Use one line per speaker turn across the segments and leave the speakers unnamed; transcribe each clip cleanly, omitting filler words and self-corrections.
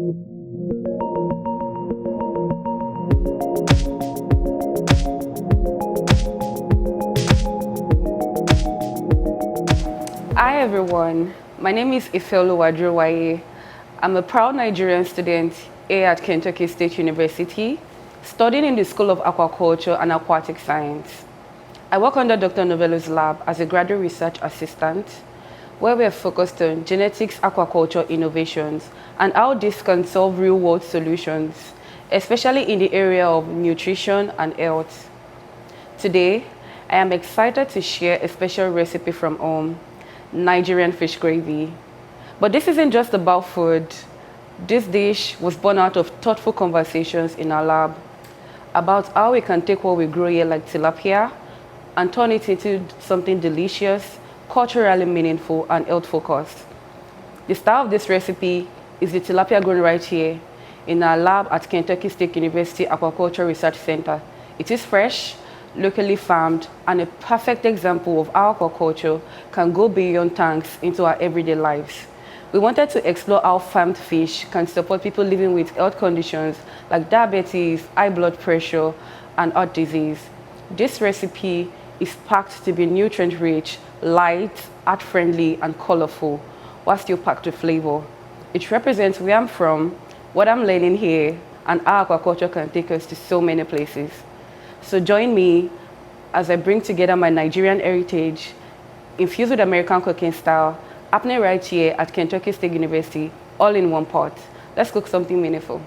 Hi everyone, my name is Ifeoluwa. I'm a proud Nigerian student here at Kentucky State University, studying in the School of Aquaculture and Aquatic Science. I work under Dr. Novelo's lab as a graduate research assistant, where we are focused on genetics aquaculture innovations and how this can solve real-world solutions, especially in the area of nutrition and health. Today, I am excited to share a special recipe from home, Nigerian fish gravy. But this isn't just about food. This dish was born out of thoughtful conversations in our lab about how we can take what we grow here like tilapia and turn it into something delicious, culturally meaningful, and health-focused. The start of this recipe is the tilapia grown right here in our lab at Kentucky State University Aquaculture Research Center. It is fresh, locally farmed, and a perfect example of how aquaculture can go beyond tanks into our everyday lives. We wanted to explore how farmed fish can support people living with health conditions like diabetes, high blood pressure, and heart disease. This recipe is packed to be nutrient-rich, light, heart-friendly, and colorful, while still packed with flavor. It represents where I'm from, what I'm learning here, and how aquaculture can take us to so many places. So join me as I bring together my Nigerian heritage, infused with American cooking style, happening right here at Kentucky State University, all in one pot. Let's cook something meaningful.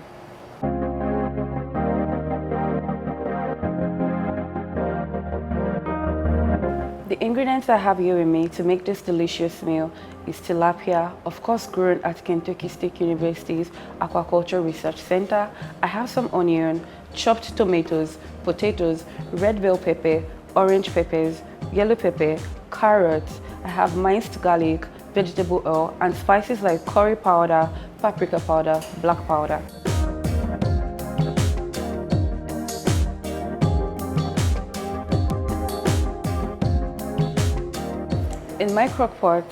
The ingredients I have here with me to make this delicious meal is tilapia, of course grown at Kentucky State University's Aquaculture Research Center. I have some onion, chopped tomatoes, potatoes, red bell pepper, orange peppers, yellow pepper, carrots. I have minced garlic, vegetable oil, and spices like curry powder, paprika powder, black powder. In my crock pot,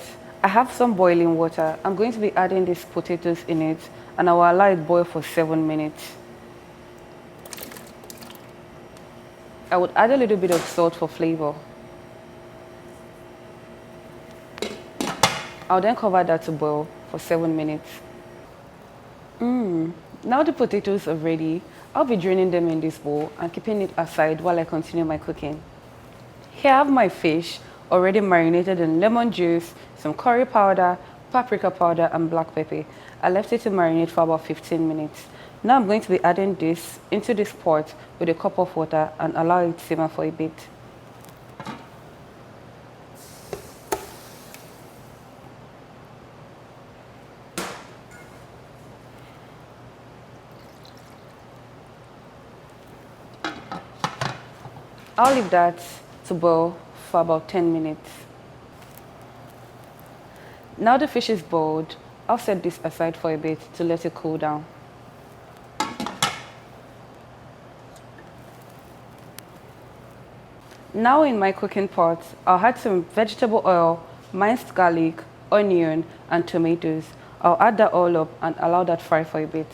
I have some boiling water. I'm going to be adding these potatoes in it, and I will allow it boil for 7 minutes. I would add a little bit of salt for flavor. I'll then cover that to boil for 7 minutes. Now the potatoes are ready. I'll be draining them in this bowl and keeping it aside while I continue my cooking. Here I have my fish, already marinated in lemon juice, some curry powder, paprika powder, and black pepper. I left it to marinate for about 15 minutes. Now I'm going to be adding this into this pot with a cup of water and allow it to simmer for a bit. I'll leave that to boil for about 10 minutes. Now the fish is boiled, I'll set this aside for a bit to let it cool down. Now in my cooking pot, I'll add some vegetable oil, minced garlic, onion, and tomatoes. I'll add that all up and allow that fry for a bit.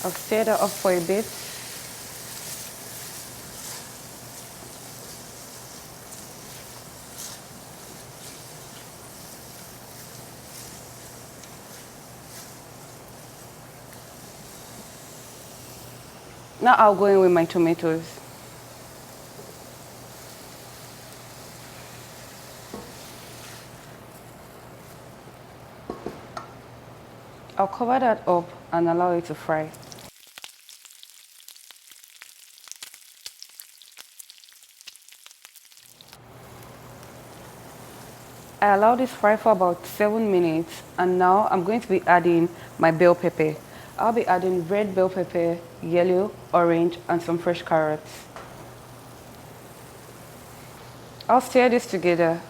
I'll stir that up for a bit. Now I'll go in with my tomatoes. I'll cover that up and allow it to fry. I allow this fry for about 7 minutes, and now I'm going to be adding my bell pepper. I'll be adding red bell pepper, yellow, orange, and some fresh carrots. I'll stir this together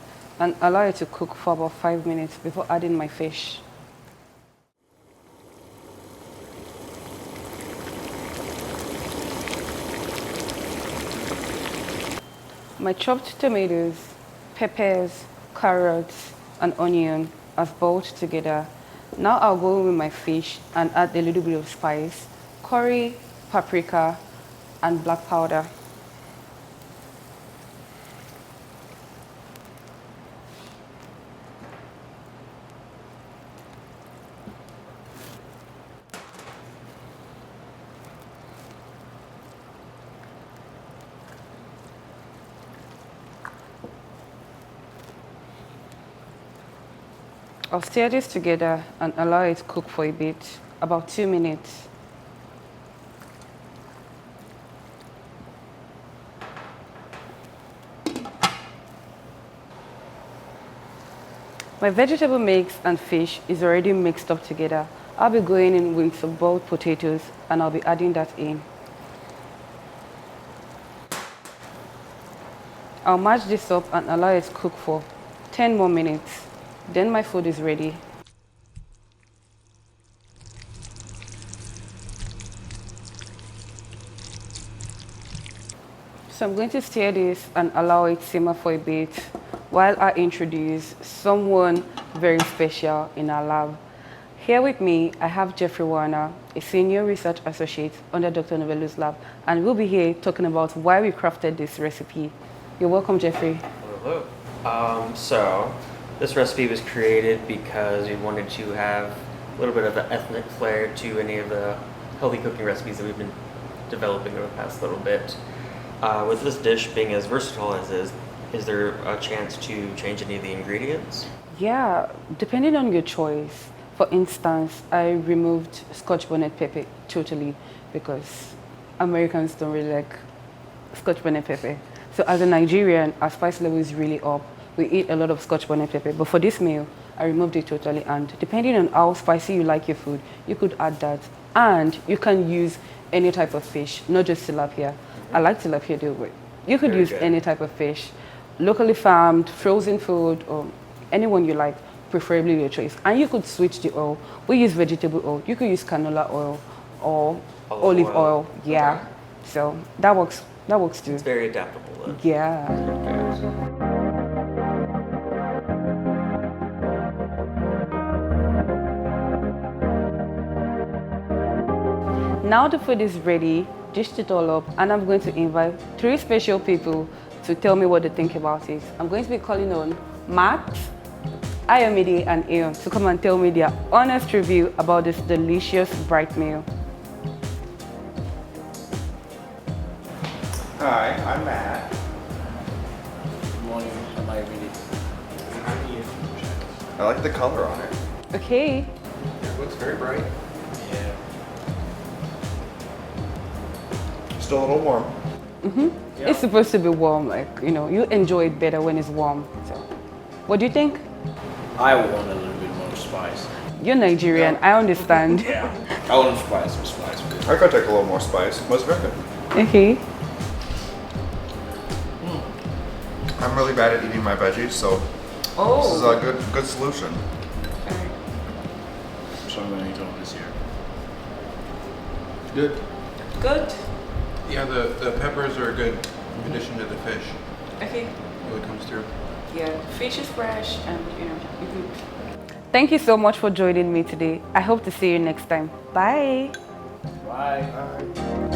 and allow it to cook for about 5 minutes before adding my fish. My chopped tomatoes, peppers, carrots, and onion have boiled together. Now I'll go in with my fish and add a little bit of spice, curry, paprika, and black powder. I'll stir this together and allow it to cook for a bit, about 2 minutes. My vegetable mix and fish is already mixed up together. I'll be going in with some boiled potatoes and I'll be adding that in. I'll mash this up and allow it to cook for 10 more minutes. Then my food is ready. So I'm going to stir this and allow it simmer for a bit while I introduce someone very special in our lab. Here with me, I have Jeffrey Warner, a senior research associate under Dr. Novelo's lab, and we'll be here talking about why we crafted this recipe. You're welcome, Jeffrey.
Hello. So this recipe was created because we wanted to have a little bit of an ethnic flair to any of the healthy cooking recipes that we've been developing over the past little bit. With this dish being as versatile as is there a chance to change any of the ingredients?
Yeah, depending on your choice. For instance, I removed Scotch bonnet pepper totally because Americans don't really like Scotch bonnet pepper. So as a Nigerian, our spice level is really up. We eat a lot of Scotch bonnet pepper, but for this meal, I removed it totally. And depending on how spicy you like your food, you could add that. And you can use any type of fish, not just tilapia. I like tilapia too, but you could use any type of fish, locally farmed, frozen food, or anyone you like, preferably your choice. And you could switch the oil. We use vegetable oil. You could use canola oil or olive oil. Yeah. Okay. So that works. That works too.
It's very adaptable though.
Yeah. Now the food is ready, dished it all up, and I'm going to invite 3 special people to tell me what they think about it. I'm going to be calling on Matt, Ayomide, and Ayon to come and tell me their honest review about this delicious bright meal.
Hi, I'm Matt.
Good morning, I'm Ayomide.
I like the color on it.
Okay.
It looks very bright.
Yeah.
Still a little warm.
Yeah. It's supposed to be warm, like, you know, you enjoy it better when it's warm. So, what do you think?
I want a little bit more spice.
You're Nigerian, I understand.
Yeah. I want spice, some spice.
I could take a little more spice. It was very good.
Okay.
I'm really bad at eating my veggies, so this is a good solution.
So I'm going to eat all this here.
Good.
Good.
Yeah, the peppers are a good addition to the fish.
Okay.
Really comes through.
Yeah, fish is fresh and, you know. Thank you so much for joining me today. I hope to see you next time. Bye.
Bye.
Bye.